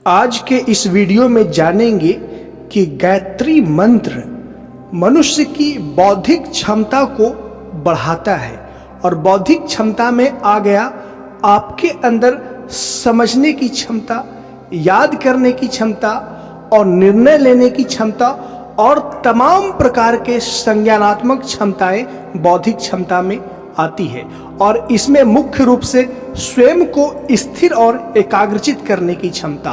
आज के इस वीडियो में जानेंगे कि गायत्री मंत्र मनुष्य की बौद्धिक क्षमता को बढ़ाता है और बौद्धिक क्षमता में आ गया आपके अंदर समझने की क्षमता, याद करने की क्षमता और निर्णय लेने की क्षमता और तमाम प्रकार के संज्ञानात्मक क्षमताएं बौद्धिक क्षमता में आती है। और इसमें मुख्य रूप से स्वयं को स्थिर और एकाग्रचित करने की क्षमता।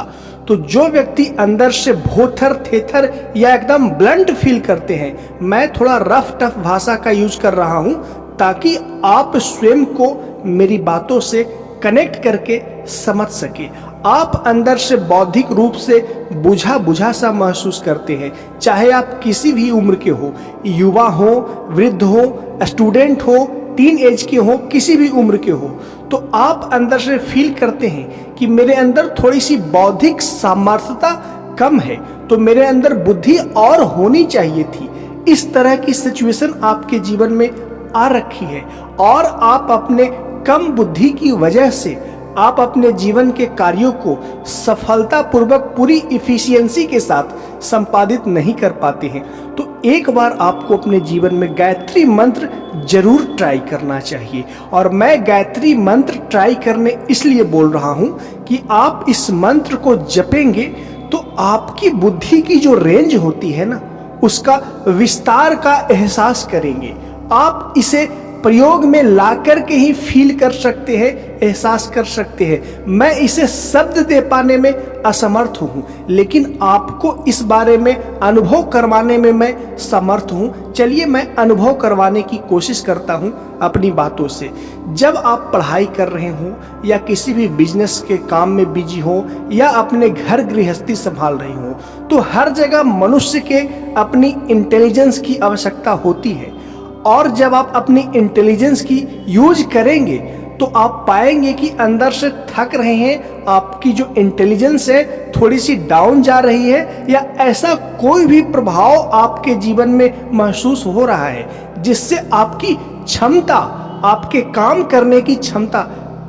तो जो व्यक्ति अंदर से भोथर थेथर या एकदम ब्लंट फील करते हैं, मैं थोड़ा रफ टफ भाषा का यूज कर रहा हूं ताकि आप स्वयं को मेरी बातों से कनेक्ट करके समझ सके। आप अंदर से बौद्धिक रूप से बुझा बुझा सा महसूस करते हैं, चाहे आप किसी भी उम्र के हो, युवा हो, वृद्ध हो, स्टूडेंट हो, टीन एज के हो, किसी भी उम्र के हो, तो आप अंदर से फील करते हैं कि मेरे अंदर थोड़ी सी बौद्धिक सामर्थ्यता कम है, तो मेरे अंदर बुद्धि और होनी चाहिए थी। इस तरह की सिचुएशन आपके जीवन में आ रखी है और आप अपने कम बुद्धि की वजह से आप अपने जीवन के कार्यों को सफलतापूर्वक पूरी इफिशियंसी के साथ संपादित नहीं कर पाते हैं। तो एक बार आपको अपने जीवन में गायत्री मंत्र जरूर ट्राई करना चाहिए। और मैं गायत्री मंत्र ट्राई करने इसलिए बोल रहा हूं कि आप इस मंत्र को जपेंगे तो आपकी बुद्धि की जो रेंज होती है ना, उसका विस्तार का एहसास करेंगे। आप इसे प्रयोग में लाकर के ही फील कर सकते हैं, एहसास कर सकते हैं। मैं इसे शब्द दे पाने में असमर्थ हूं, लेकिन आपको इस बारे में अनुभव करवाने में मैं समर्थ हूं। चलिए मैं अनुभव करवाने की कोशिश करता हूं अपनी बातों से। जब आप पढ़ाई कर रहे हो या किसी भी बिजनेस के काम में बिजी हो या अपने घर गृहस्थी संभाल रहे हो, तो हर जगह मनुष्य के अपनी इंटेलिजेंस की आवश्यकता होती है। और जब आप अपनी इंटेलिजेंस की यूज करेंगे तो आप पाएंगे कि अंदर से थक रहे हैं, आपकी जो इंटेलिजेंस है थोड़ी सी डाउन जा रही है, या ऐसा कोई भी प्रभाव आपके जीवन में महसूस हो रहा है जिससे आपकी क्षमता, आपके काम करने की क्षमता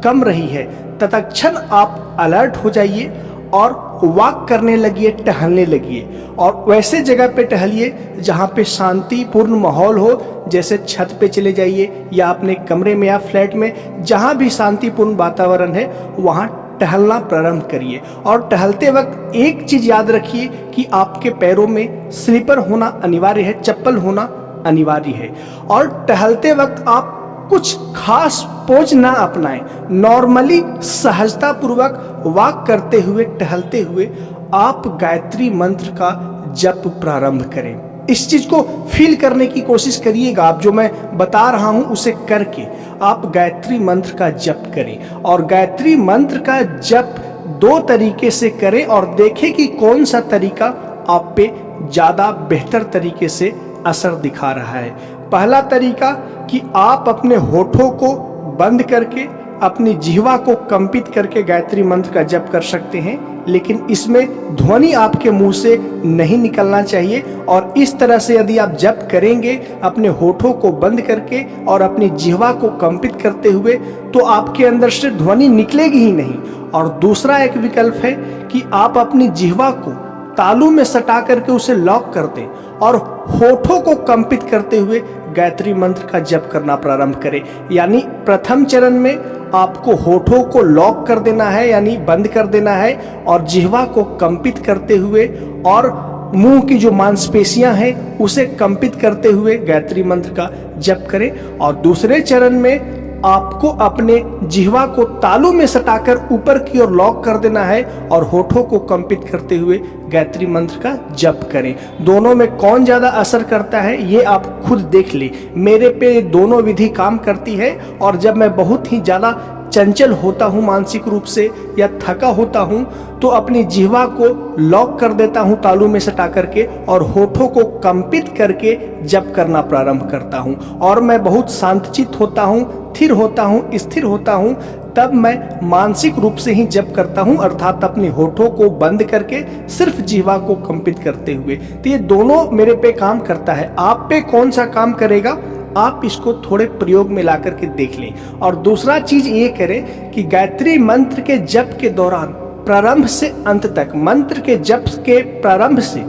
कम रही है, तत्क्षण आप अलर्ट हो जाइए और वॉक करने लगिए, टहलने लगिए। और वैसे जगह पे टहलिए जहाँ पे शांतिपूर्ण माहौल हो, जैसे छत पे चले जाइए या अपने कमरे में या फ्लैट में, जहाँ भी शांतिपूर्ण वातावरण है वहाँ टहलना प्रारंभ करिए। और टहलते वक्त एक चीज याद रखिए कि आपके पैरों में स्लीपर होना अनिवार्य है, चप्पल होना अनिवार्य है। और टहलते वक्त आप कुछ खास पोज ना अपनाएं, नॉर्मली सहजता पूर्वक वॉक करते हुए, टहलते हुए आप गायत्री मंत्र का जप प्रारंभ करें। इस चीज को फील करने की कोशिश करिएगा। आप जो मैं बता रहा हूं उसे करके आप गायत्री मंत्र का जप करें। और गायत्री मंत्र का जप दो तरीके से करें और देखें कि कौन सा तरीका आप पे ज्यादा बेहतर तरीके से असर दिखा रहा है। पहला तरीका कि आप अपने होठों को बंद करके अपनी जिह्वा को कंपित करके गायत्री मंत्र का जप कर सकते हैं, लेकिन इसमें ध्वनि आपके मुंह से नहीं निकलना चाहिए। और इस तरह से यदि आप जप करेंगे अपने होठों को बंद करके और अपनी जिह्वा को कंपित करते हुए, तो आपके अंदर से ध्वनि निकलेगी ही नहीं। और दूसरा एक विकल्प है कि आप अपनी जिह्वा को तालू में सटा करके उसे लॉक कर दें और होठों को कंपित करते हुए गायत्री मंत्र का जप करना प्रारंभ करें। यानी प्रथम चरण में आपको होठों को लॉक कर देना है, यानी बंद कर देना है, और जिह्वा को कंपित करते हुए और मुंह की जो मांसपेशियां हैं उसे कंपित करते हुए गायत्री मंत्र का जप करें। और दूसरे चरण में आपको अपने जिह्वा को तालू में सटाकर ऊपर की ओर लॉक कर देना है और होठों को कंपित करते हुए गायत्री मंत्र का जप करें। दोनों में कौन ज्यादा असर करता है ये आप खुद देख ले। मेरे पे दोनों विधि काम करती है। और जब मैं बहुत ही ज्यादा चंचल होता हूँ मानसिक रूप से या थका होता हूँ, तो अपनी जिह्वा को लॉक कर देता हूँ तालू में सटा करके और होठों को कंपित करके जप करना प्रारंभ करता हूँ। और मैं बहुत शांतचित्त होता हूँ, स्थिर होता हूँ, स्थिर होता हूँ, तब मैं मानसिक रूप से ही जप करता हूँ, अर्थात अपने होठों को बंद करके सिर्फ जिह्वा को कंपित करते हुए। तो ये दोनों मेरे पे काम करता है। आप पे कौन सा काम करेगा आप इसको थोड़े प्रयोग में ला करके देख लें। और दूसरा चीज ये करें कि गायत्री मंत्र के जप के दौरान प्रारंभ से अंत तक, मंत्र के जप के प्रारंभ से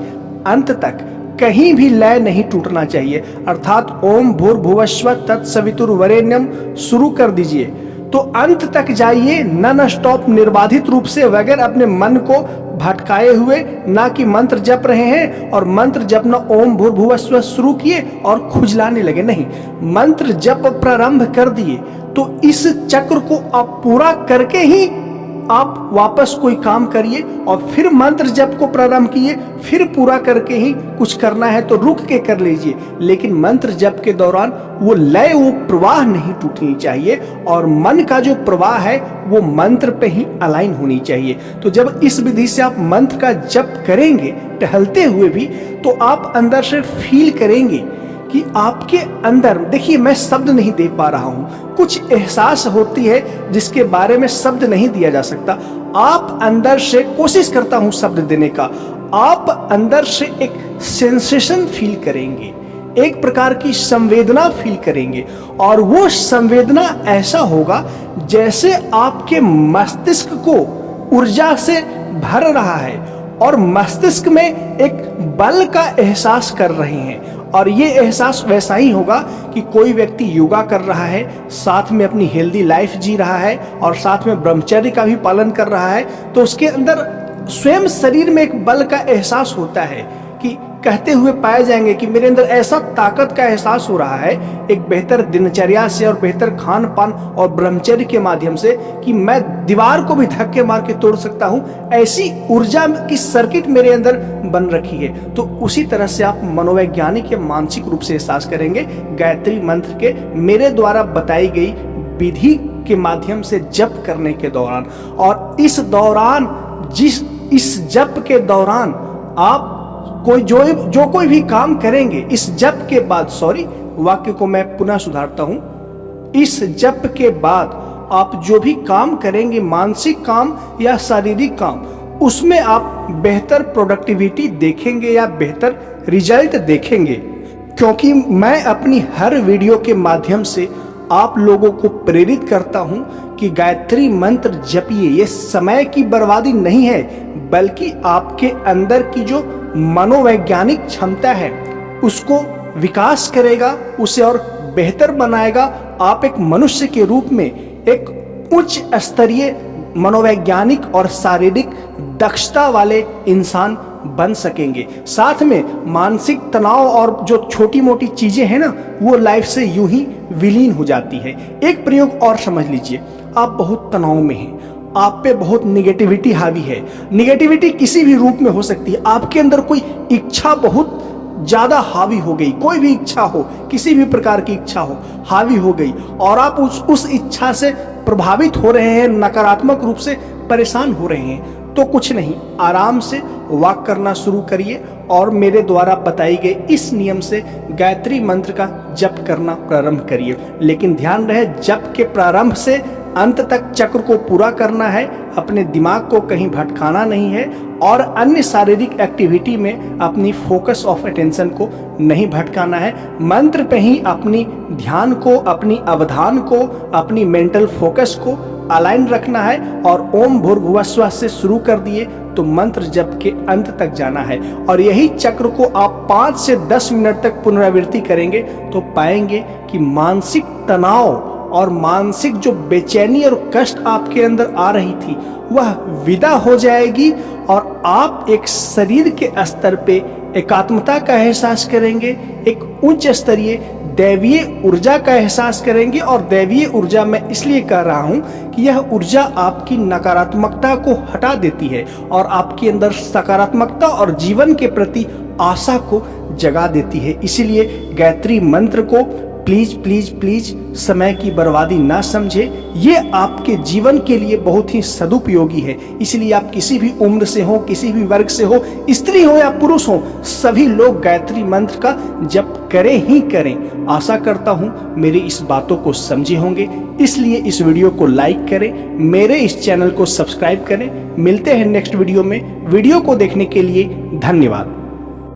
अंत तक कहीं भी लय नहीं टूटना चाहिए। अर्थात ओम भूर्भुवस्सुवः तत्सवितुर्वरेण्यम शुरू कर दीजिए तो अंत तक जाइए, नॉन स्टॉप निर्बाधित रूप से, बगैर अपने मन को भटकाए हुए, ना कि मंत्र जप रहे हैं और मंत्र जपना ओम भूर्भुवस्सुवः शुरू किए और खुजलाने लगे। नहीं, मंत्र जप प्रारंभ कर दिए तो इस चक्र को आप पूरा करके ही आप वापस कोई काम करिए, और फिर मंत्र जप को प्रारंभ किए, फिर पूरा करके ही कुछ करना है तो रुक के कर लीजिए। लेकिन मंत्र जप के दौरान वो लय, वो प्रवाह नहीं टूटनी चाहिए, और मन का जो प्रवाह है वो मंत्र पे ही अलाइन होनी चाहिए। तो जब इस विधि से आप मंत्र का जप करेंगे टहलते हुए भी, तो आप अंदर से फील करेंगे कि आपके अंदर, देखिए मैं शब्द नहीं दे पा रहा हूं, कुछ एहसास होती है जिसके बारे में शब्द नहीं दिया जा सकता। आप अंदर से, कोशिश करता हूं शब्द देने का, आप अंदर से एक सेंसेशन फील करेंगे, एक प्रकार की संवेदना फील करेंगे, और वो संवेदना ऐसा होगा जैसे आपके मस्तिष्क को ऊर्जा से भर रहा है और मस्तिष्क में एक बल का एहसास कर रहे हैं। और ये एहसास वैसा ही होगा कि कोई व्यक्ति योगा कर रहा है, साथ में अपनी हेल्दी लाइफ जी रहा है और साथ में ब्रह्मचर्य का भी पालन कर रहा है, तो उसके अंदर स्वयं शरीर में एक बल का एहसास होता है कि कहते हुए पाए जाएंगे कि मेरे अंदर ऐसा ताकत का एहसास हो रहा है एक बेहतर दिनचर्या से और बेहतर खान पान और ब्रह्मचर्य के माध्यम से, कि मैं दीवार को भी धक्के मार के तोड़ सकता हूं। ऐसी ऊर्जा की सर्किट मेरे अंदर बन रखी है। तो उसी तरह से आप मनोवैज्ञानिक या मानसिक रूप से एहसास करेंगे गायत्री मंत्र के मेरे द्वारा बताई गई विधि के माध्यम से जप करने के दौरान। और इस दौरान, इस जप के दौरान आप जो कोई भी काम करेंगे, इस जप के बाद, सॉरी वाक्य को मैं पुनः सुधारता हूं, इस जप के बाद आप जो भी काम करेंगे, मानसिक काम या शारीरिक काम, उसमें आप बेहतर प्रोडक्टिविटी देखेंगे या बेहतर रिजल्ट देखेंगे। क्योंकि मैं अपनी हर वीडियो के माध्यम से आप लोगों को प्रेरित करता हूं कि गायत्री मंत्र जपिए। ये समय की बर्बादी नहीं है, बल्कि आपके अंदर की जो मनोवैज्ञानिक क्षमता है उसको विकास करेगा, उसे और बेहतर बनाएगा। आप एक मनुष्य के रूप में एक उच्च स्तरीय मनोवैज्ञानिक और शारीरिक दक्षता वाले इंसान बन सकेंगे। साथ में मानसिक तनाव और जो छोटी मोटी चीजें हैं ना, वो लाइफ से यूं ही विलीन हो जाती है। एक प्रयोग और समझ लीजिए, आप बहुत तनाव में हैं, आप पे बहुत निगेटिविटी हावी है। निगेटिविटी किसी भी रूप में हो सकती है। आपके अंदर कोई इच्छा बहुत ज्यादा हावी हो गई, कोई भी इच्छा हो, किसी भी प्रकार की इच्छा हो, हावी हो गई, और आप उस इच्छा से प्रभावित हो रहे हैं, नकारात्मक रूप से परेशान हो रहे हैं, तो कुछ नहीं, आराम से वॉक करना शुरू करिए और मेरे द्वारा बताई गई इस नियम से गायत्री मंत्र का जप करना प्रारंभ करिए। लेकिन ध्यान रहे, जप के प्रारंभ से अंत तक चक्र को पूरा करना है, अपने दिमाग को कहीं भटकाना नहीं है, और अन्य शारीरिक एक्टिविटी में अपनी फोकस ऑफ अटेंशन को नहीं भटकाना है। मंत्र पे ही अपनी ध्यान को, अपनी अवधान को, अपनी मेंटल फोकस को अलाइन रखना है, और ओम भूर्भुवस्सुवः से शुरू कर दिए तो मंत्र जप के अंत तक जाना है। और यही चक्र को आप 5 से 10 मिनट तक पुनरावृत्ति करेंगे तो पाएंगे कि मानसिक तनाव और मानसिक जो बेचैनी और कष्ट आपके अंदर आ रही थी वह विदा हो जाएगी, और आप एक शरीर के स्तर पे एकात्मता का एहसास करेंगे, एक उच्च स्तरीय दैवीय ऊर्जा का एहसास करेंगे। और दैवीय ऊर्जा मैं इसलिए कह रहा हूं कि यह ऊर्जा आपकी नकारात्मकता को हटा देती है और आपके अंदर सकारात्मकता और जीवन के प्रति आशा को जगा देती है। इसीलिए गायत्री मंत्र को प्लीज प्लीज प्लीज समय की बर्बादी ना समझे, ये आपके जीवन के लिए बहुत ही सदुपयोगी है। इसलिए आप किसी भी उम्र से हो, किसी भी वर्ग से हो, स्त्री हो या पुरुष हो, सभी लोग गायत्री मंत्र का जप करें ही करें। आशा करता हूं मेरी इस बातों को समझे होंगे, इसलिए इस वीडियो को लाइक करें, मेरे इस चैनल को सब्सक्राइब करें। मिलते हैं नेक्स्ट वीडियो में। वीडियो को देखने के लिए धन्यवाद।